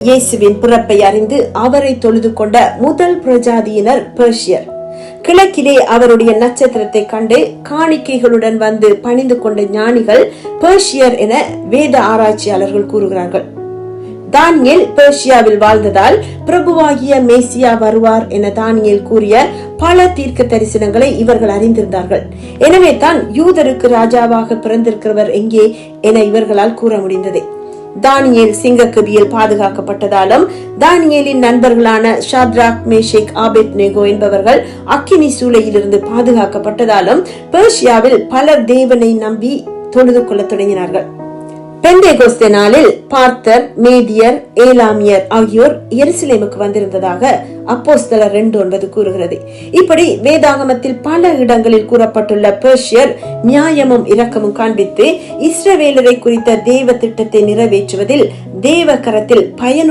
இயேசுவின் பிறப்பை அறிந்து அவரை தொழுது கொண்ட முதல் பிரஜாதியினர் பெர்ஷியர். கிழக்கிலே அவருடைய நட்சத்திரத்தை கண்டு காணிக்கைகளுடன் வந்து பணிந்து கொண்ட ஞானிகள் பெர்ஷியர் என வேத ஆராய்ச்சியாளர்கள் கூறுகிறார்கள். தானியேல் பெர்ஷியாவில் வாழ்ந்ததால் பிரபுவாகிய மேசியா வருவார் என தானியேல் கூறிய பல தீர்க்க தரிசனங்களை இவர்கள் அறிந்திருந்தார்கள். எனவே தான் யூதருக்கு ராஜாவாக பிறந்திருக்கிறவர் எங்கே என இவர்களால் கூற முடிந்தது. தானியேல் சிங்கக்கபியில் பாதுகாக்கப்பட்டதாலும் தானியேலின் நண்பர்களான ஷாத்ராக், மேஷேக், ஆபேத்நேகோ என்பவர்கள் அக்கினி சூளையிலிருந்து பாதுகாக்கப்பட்டதாலும் பெர்ஷியாவில் பலர் தேவனை நம்பி தொழுது கொள்ள தொடங்கினார்கள். பெந்தேகோஸ்தே நாளில் பார்த்தர், மேதியர், ஏலாமியர் ஆகியோர் எருசலேமுக்கு வந்திருந்ததாக அப்போஸ்தலர் 2:9 கூறுகிறது. இப்படி வேதாகமத்தில் பல இடங்களில் கூறப்பட்டுள்ள பெர்ஷியர் நியாயமும் இரக்கமும் காண்பித்து இஸ்ரவேலரை குறித்த தேவ திட்டத்தை நிறைவேற்றுவதில் தேவ கரத்தில் பயனுள்ள